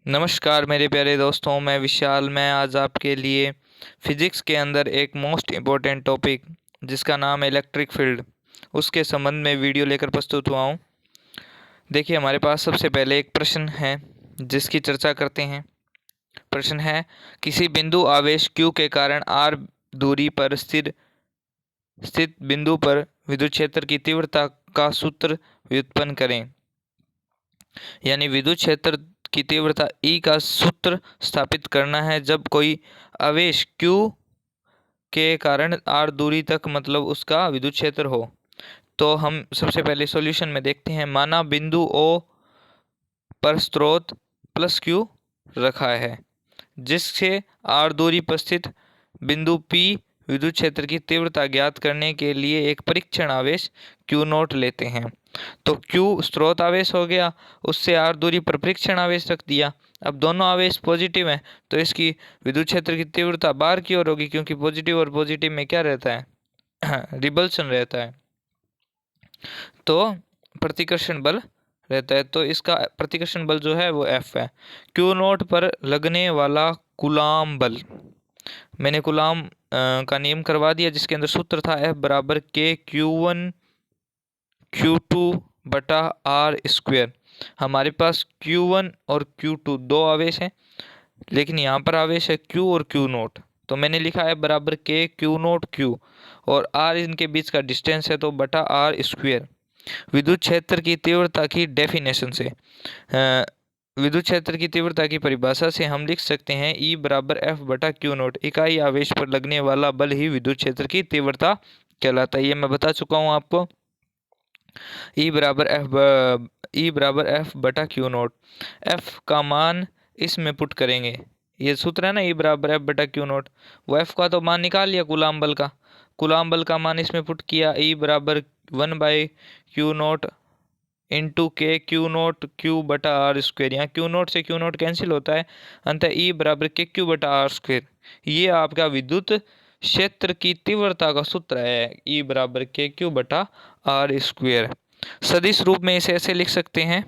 नमस्कार मेरे प्यारे दोस्तों, मैं विशाल। मैं आज आपके लिए फिजिक्स के अंदर एक मोस्ट इम्पोर्टेंट टॉपिक जिसका नाम है इलेक्ट्रिक फील्ड, उसके संबंध में वीडियो लेकर प्रस्तुत हुआ हूँ। देखिए, हमारे पास सबसे पहले एक प्रश्न है जिसकी चर्चा करते हैं। प्रश्न है, किसी बिंदु आवेश Q के कारण r दूरी पर स्थित बिंदु पर विद्युत क्षेत्र की तीव्रता का सूत्र व्युत्पन्न करें। यानी विद्युत क्षेत्र की तीव्रता E का सूत्र स्थापित करना है जब कोई आवेश Q के कारण R दूरी तक, मतलब उसका विद्युत क्षेत्र हो। तो हम सबसे पहले सॉल्यूशन में देखते हैं। माना बिंदु O पर स्रोत प्लस Q रखा है, जिससे R दूरी पर स्थित बिंदु P विद्युत क्षेत्र की तीव्रता ज्ञात करने के लिए एक परीक्षण आवेश Q नोट लेते हैं। तो Q स्रोत आवेश हो गया, उससे R दूरी पर परीक्षण आवेश रख दिया। अब दोनों आवेश पॉजिटिव हैं, तो इसकी विद्युत क्षेत्र की तीव्रता बाहर की ओर होगी, क्योंकि पॉजिटिव और पॉजिटिव में क्या रहता है रिपल्शन रहता है, तो प्रतिकर्षण बल रहता है। तो इसका प्रतिकर्षण बल जो है वो F है। Q नोट पर लगने वाला कूलाम बल, मैंने कूलाम का नियम करवा दिया, जिसके अंदर सूत्र था F बराबर K Q1 Q2 बटा आर स्क्वेयर। हमारे पास Q1 और Q2 दो आवेश हैं, लेकिन यहाँ पर आवेश है Q और Q नोट। तो मैंने लिखा है बराबर K Q नोट Q, और R इनके बीच का डिस्टेंस है, तो बटा आर स्क्वेयर। विद्युत क्षेत्र की तीव्रता की डेफिनेशन से, विद्युत क्षेत्र की तीव्रता की परिभाषा से हम लिख सकते हैं E बराबर F बटा Q नोट। इकाई आवेश पर लगने वाला बल ही विद्युत क्षेत्र की तीव्रता कहलाता है। ये मैं बता चुका हूँ आपको। ई बराबर एफ बटा क्यू नोट। एफ का मान इसमें पुट करेंगे, ये सूत्र है ना, ई बराबर एफ बटा क्यू नोट। वो एफ का तो मान निकाल लिया कूलाम बल का। कूलाम बल का मान इसमें पुट किया, ई बराबर 1/क्यू नोट इंटू के क्यू नोट क्यू बटा आर स्क्वेयर। यहाँ क्यू नोट से क्यू नोट कैंसिल होता है, अंतः ई बराबर के क्यू बटा आर स्क्वेयर। ये आपका विद्युत क्षेत्र की तीव्रता का सूत्र है, ई बराबर के क्यू बटा आर स्क्वेयर। सदिश रूप में इसे ऐसे लिख सकते हैं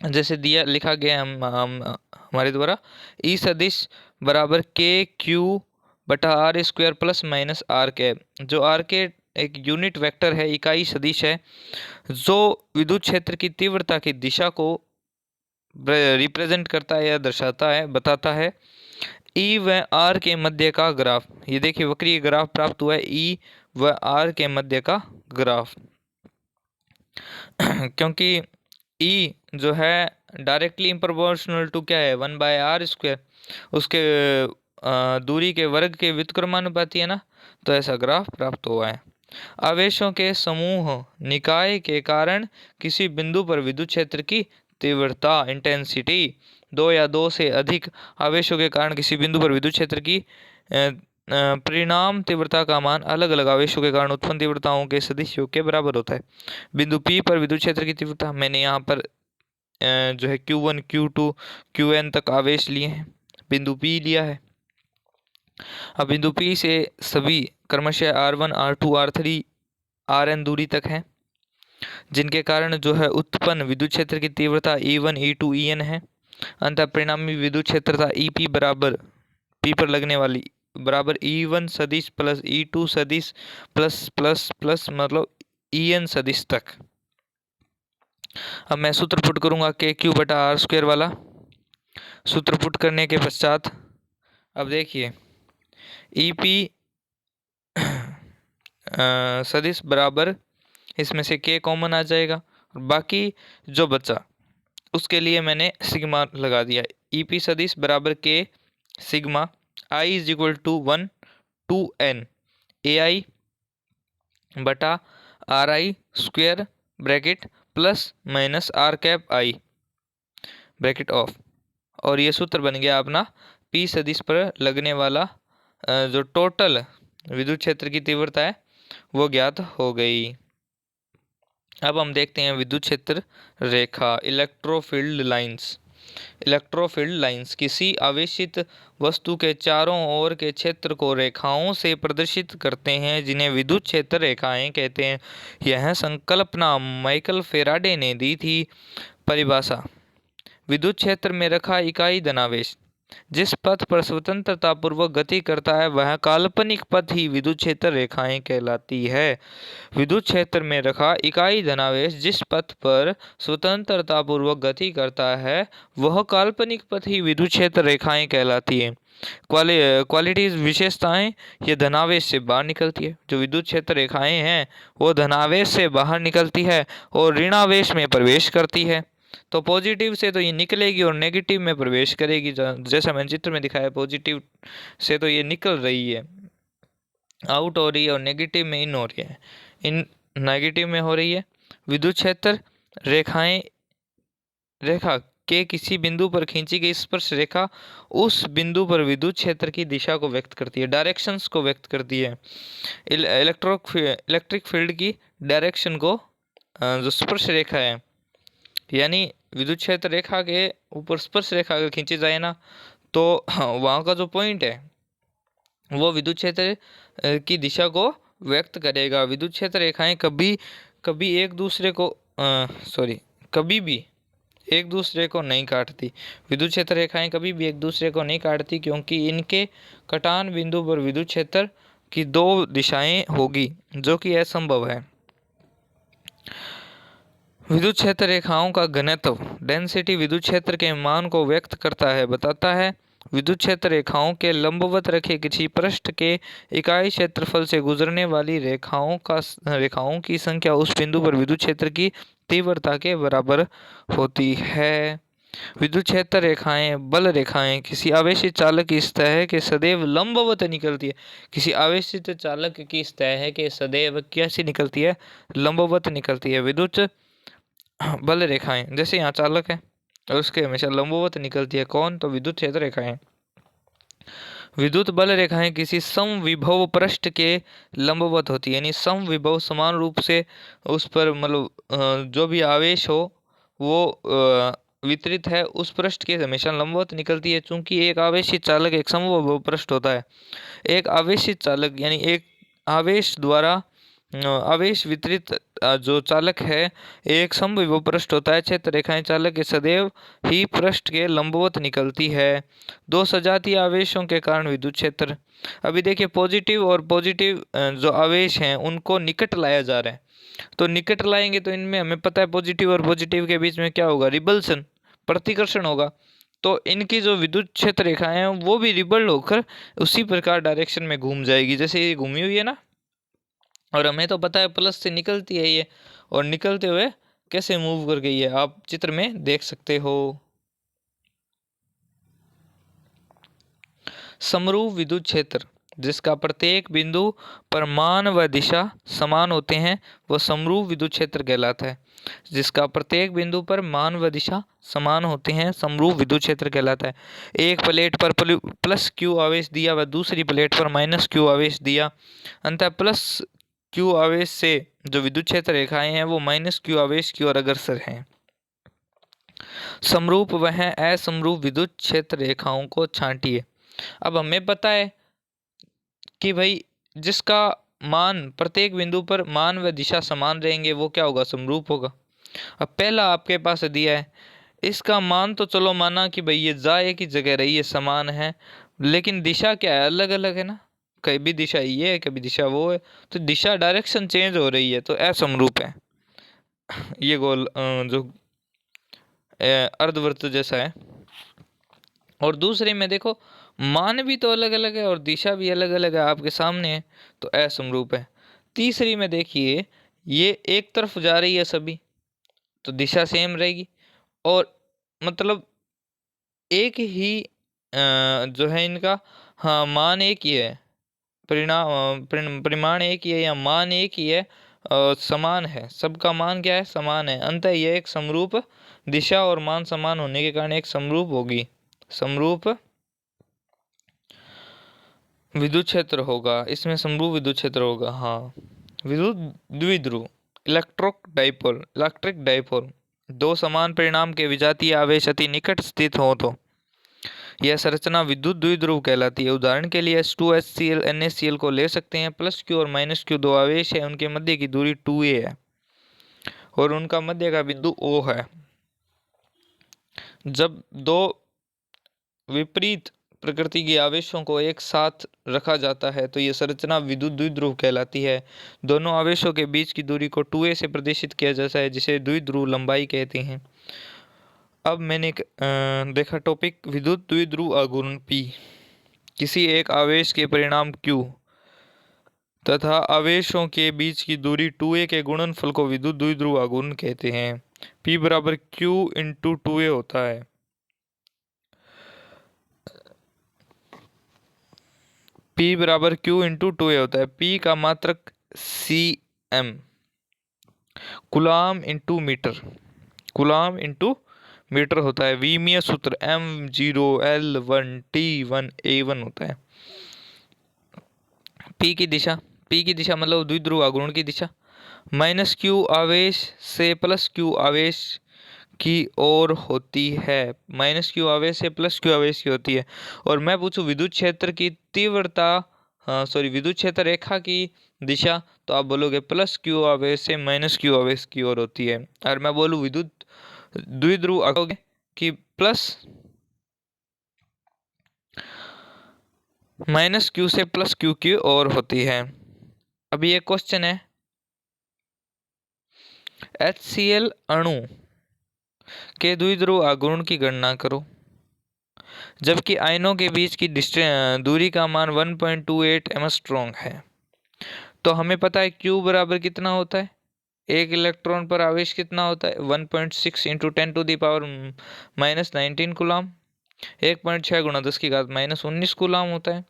जैसे दिया लिखा गया हम हमारे द्वारा। ई सदिश बराबर के क्यू बटा R square plus minus R cap, जो आर के एक यूनिट वेक्टर है, इकाई सदिश है, जो विद्युत क्षेत्र की तीव्रता की दिशा को रिप्रेजेंट करता है या दर्शाता है, बताता है। ई व आर के मध्य का ग्राफ, ये देखिए वक्रीय ग्राफ प्राप्त हुआ है, ई व आर के मध्य का ग्राफ। क्योंकि ई जो है डायरेक्टली प्रोपोर्शनल टू क्या है, 1/r स्क्वेयर, उसके दूरी के वर्ग के व्युत्क्रमानुपाती है ना, तो ऐसा ग्राफ प्राप्त हुआ है। आवेशों के समूह निकाय के कारण किसी बिंदु पर विद्युत क्षेत्र की तीव्रता इंटेंसिटी, दो या दो से अधिक आवेशों के कारण किसी बिंदु पर विद्युत क्षेत्र की परिणाम तीव्रता का मान अलग अलग आवेशों के कारण उत्पन्न तीव्रताओं के सदिशों के बराबर होता है। बिंदु P पर विद्युत क्षेत्र की तीव्रता, मैंने यहाँ पर जो है Q1 Q2 Qn तक आवेश लिए हैं, बिंदु P लिया है। अब बिंदु P से सभी क्रमशः R1 R2 R3 Rn दूरी तक है, जिनके कारण जो है उत्पन्न विद्युत क्षेत्र की तीव्रता E1 E2 En है। अंतः परिणामी विद्युत क्षेत्रता EP बराबर P पर लगने वाली बराबर E1 सदिश प्लस E2 सदिश प्लस प्लस प्लस मतलब En सदिश तक। अब मैं सूत्र पुट करूंगा के क्यू बटा आर स्क्वेयर वाला। सूत्र पुट करने के पश्चात अब देखिए EP सदिश बराबर, इसमें से के कॉमन आ जाएगा, और बाकी जो बचा उसके लिए मैंने सिग्मा लगा दिया। EP सदिश बराबर K sigma I is equal to 1 to n A I बटा R I square bracket plus minus R cap I bracket of. और ये सूत्र बन गया अपना P सदिश पर लगने वाला जो टोटल विद्युत क्षेत्र की तीव्रता है वो ज्ञात हो गई। अब हम देखते हैं विद्युत क्षेत्र रेखा, इलेक्ट्रोफील्ड लाइंस। इलेक्ट्रोफील्ड लाइंस किसी आवेशित वस्तु के चारों ओर के क्षेत्र को रेखाओं से प्रदर्शित करते हैं, जिन्हें विद्युत क्षेत्र रेखाएं कहते हैं। यह संकल्पना माइकल फेराडे ने दी थी। परिभाषा, विद्युत क्षेत्र में रखा इकाई धनावेश जिस पथ पर स्वतंत्रता पूर्वक गति करता है वह काल्पनिक पथ ही विद्युत क्षेत्र रेखाएं कहलाती है। विद्युत क्षेत्र में रखा इकाई धनावेश जिस पथ पर स्वतंत्रता पूर्वक गति करता है वह काल्पनिक पथ ही विद्युत क्षेत्र रेखाएं कहलाती है। क्वालिटीज विशेषताएं, ये धनावेश से बाहर निकलती है। जो विद्युत क्षेत्र रेखाएं हैं वो धनावेश से बाहर निकलती है और ऋणावेश में प्रवेश करती है। तो पॉजिटिव से तो ये निकलेगी और नेगेटिव में प्रवेश करेगी। जैसा मैंने चित्र में दिखाया, पॉजिटिव से तो ये निकल रही है, आउट हो रही है, और नेगेटिव में इन हो रही है, इन नेगेटिव में हो रही है। विद्युत क्षेत्र रेखा के किसी बिंदु पर खींची गई स्पर्श रेखा उस बिंदु पर विद्युत क्षेत्र की दिशा को व्यक्त करती है, डायरेक्शंस को व्यक्त करती है। इलेक्ट्रिक फील्ड की डायरेक्शन को जो स्पर्श रेखा है, यानी विद्युत क्षेत्र रेखा के ऊपर स्पर्श रेखा अगर खींची जाए ना, तो वहाँ का जो पॉइंट है वो विद्युत क्षेत्र की दिशा को व्यक्त करेगा। विद्युत क्षेत्र रेखाएं कभी एक दूसरे को कभी भी एक दूसरे को नहीं काटती। विद्युत क्षेत्र रेखाएं कभी भी एक दूसरे को नहीं काटती, क्योंकि इनके कटान बिंदु पर विद्युत क्षेत्र की दो दिशाएं होगी, जो कि असंभव है। विद्युत क्षेत्र रेखाओं का घनत्व डेंसिटी विद्युत क्षेत्र के मान को व्यक्त करता है, बताता है। विद्युत क्षेत्र रेखाओं के लंबवत रखे किसी पृष्ठ के इकाई क्षेत्रफल से गुजरने वाली रेखाओं की संख्या उस बिंदु पर विद्युत क्षेत्र की तीव्रता के बराबर होती है। विद्युत क्षेत्र रेखाएं बल रेखाएं किसी आवेशित चालक की सतह के सदैव लंबवत निकलती है। किसी आवेशित चालक की सतह के सदैव कैसी निकलती है? लंबवत निकलती है। विद्युत बल रेखाएं, जैसे यहाँ चालक है और उसके हमेशा लंबवत निकलती है। कौन? तो विद्युत क्षेत्र रेखाएं। विद्युत बल रेखाएं किसी समविभव पृष्ठ के लंबवत होती है, यानी समविभव समान रूप से उस पर मतलब जो भी आवेश हो वो वितरित है उस पृष्ठ के हमेशा लंबवत निकलती है। चूंकि एक आवेशित चालक एक समविभव पृष्ठ होता है। एक आवेशित चालक यानी एक आवेश द्वारा आवेश वितरित जो चालक है एक समविभव पृष्ठ होता है। क्षेत्र रेखाएं चालक के सदैव ही पृष्ठ के लंबवत निकलती है। दो सजातीय आवेशों के कारण विद्युत क्षेत्र, अभी देखिए पॉजिटिव और पॉजिटिव जो आवेश हैं उनको निकट लाया जा रहा है। तो निकट लाएंगे तो इनमें हमें पता है पॉजिटिव और पॉजिटिव के बीच में क्या होगा? रिबल्सन, प्रतिकर्षण होगा। तो इनकी जो विद्युत क्षेत्र रेखाएं हैं वो भी रिबल होकर उसी प्रकार डायरेक्शन में घूम जाएगी जैसे ये घूमी हुई है ना। और हमें तो पता है प्लस से निकलती है ये, और निकलते हुए कैसे मूव कर गई है आप चित्र में देख सकते हो। समरूप विद्युत क्षेत्र जिसका प्रत्येक बिंदु पर मान व दिशा समान होते हैं वह समरूप विद्युत क्षेत्र कहलाता है। जिसका प्रत्येक बिंदु पर मान व दिशा समान होते हैं समरूप विद्युत क्षेत्र कहलाता है। एक प्लेट पर प्लस क्यू आवेश दिया व दूसरी प्लेट पर माइनस क्यू आवेश दिया, अंततः प्लस क्यू आवेश से जो विद्युत क्षेत्र रेखाएं हैं वो माइनस क्यू आवेश की ओर अग्रसर हैं। समरूप वह असमरूप विद्युत क्षेत्र रेखाओं को छांटिए। अब हमें पता है कि भाई जिसका मान प्रत्येक बिंदु पर मान व दिशा समान रहेंगे वो क्या होगा? समरूप होगा। अब पहला आपके पास दिया है, इसका मान तो चलो माना कि भाई ये जा एक ही जगह रही है, समान है, लेकिन दिशा क्या है? अलग अलग है ना। कभी दिशा ये है कभी दिशा वो है, तो दिशा डायरेक्शन चेंज हो रही है, तो असमरूप है। ये गोल जो अर्धवृत्त जैसा है। और दूसरे में देखो मान भी तो अलग अलग है और दिशा भी अलग अलग है, आपके सामने है, तो असमरूप है। तीसरी में देखिए ये एक तरफ जा रही है सभी, तो दिशा सेम रहेगी, और मतलब एक ही जो है इनका, हाँ मान एक ही है, परिमाण एक ही है या मान एक ही है, समान है, सबका मान क्या है? समान है। अंततः यह एक समरूप दिशा और मान समान होने के कारण एक समरूप होगी, समरूप विद्युत क्षेत्र होगा। इसमें समरूप विद्युत क्षेत्र होगा। हाँ, विद्युत द्विध्रुव इलेक्ट्रिक डाइपोल दो समान परिणाम के विजातीय आवेश अति निकट स्थित हो तो यह संरचना विद्युत द्विध्रुव कहलाती है। उदाहरण के लिए H2HCl NaCl को ले सकते हैं। प्लस क्यू और माइनस क्यू दो आवेश है, उनके मध्य की दूरी 2a है और उनका मध्य का बिंदु O है। जब दो विपरीत प्रकृति के आवेशों को एक साथ रखा जाता है तो ये संरचना विद्युत द्विध्रुव कहलाती है। दोनों आवेशों के बीच की दूरी को 2a से प्रदर्शित किया जाता है, जिसे द्विध्रुव लंबाई कहते हैं। अब मैंने एक देखा टॉपिक विद्युत द्विध्रुव आघूर्ण P। किसी एक आवेश के परिणाम Q तथा आवेशों के बीच की दूरी 2a के गुणनफल को विद्युत द्विध्रुव आघूर्ण कहते हैं। P बराबर Q इंटू 2a होता है। P बराबर Q इंटू 2a होता है। P का मात्रक cm, coulomb into metre, coulomb into metre होता है। विमीय सूत्र M0L1T1A1 होता है। P की दिशा, P की दिशा मतलब द्विध्रुव आघूर्ण की दिशा, -q आवेश से +q आवेश की ओर होती है। -q आवेश से +q आवेश की होती है। और मैं पूछूं विद्युत क्षेत्र की तीव्रता, विद्युत क्षेत्र रेखा की दिशा, तो आप बोलोगे +q आवेश से -q आवेश की ओर होती है। और मैं बोलूं विद्युत द्विध्रुव आघूर्ण की -q से +q की ओर होती है। अभी एक क्वेश्चन है, HCl अणु के द्विध्रुव आघूर्ण की गणना करो जबकि आयनों के बीच की दूरी का मान 1.28 एंगस्ट्रॉम है। तो हमें पता है Q बराबर कितना होता है, एक इलेक्ट्रॉन पर आवेश कितना होता है 1.6 इंटू 10⁻⁻19 कूलाम, 1.6 गुणा 10⁻⁻19 कूलाम होता है।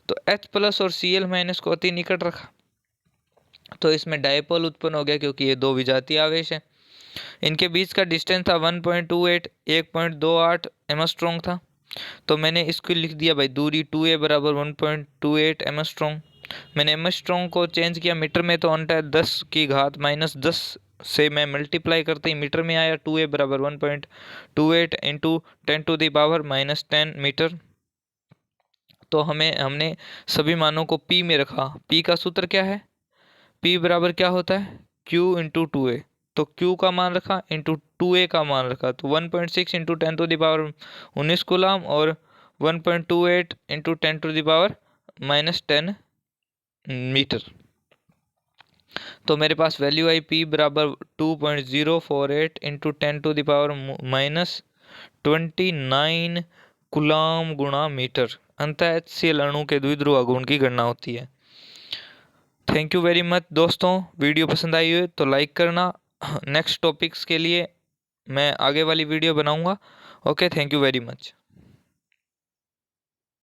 तो H प्लस और Cl माइनस को अति निकट रखा तो इसमें डायपोल उत्पन्न हो गया, क्योंकि ये दो विजातीय आवेश है। इनके बीच का डिस्टेंस था 1.28, 1.28 एमस्ट्रॉन्ग था। तो मैंने इसको लिख दिया भाई, दूरी 2a बराबर 1.28 एमस्ट्रॉन्ग। मैंने एमस्ट्रॉन्ग को चेंज किया मीटर में, तो अंटा 10⁻10 से मैं मल्टीप्लाई करते ही मीटर में आया। 2a बराबर 1.28 इंटू 10⁻⁻10 मीटर। तो हमने सभी मानों को P में रखा। P का सूत्र क्या है, P बराबर क्या होता है Q इंटू 2a। तो Q का मान रखा इंटू 2a का मान रखा, तो 1.6 इंटू 10⁻19 कूलाम और 1.28 इंटू 10⁻⁻10 मीटर। तो मेरे पास वैल्यू आई P बराबर 2.048 इंटू 10⁻⁻29 कूलाम गुणा मीटर। अंततः HCl अणु के द्विध्रुव आघूर्ण की गणना होती है। थैंक यू वेरी मच दोस्तों, वीडियो पसंद आई हो तो लाइक करना। नेक्स्ट टॉपिक्स के लिए मैं आगे वाली वीडियो बनाऊंगा। Okay, thank you very much.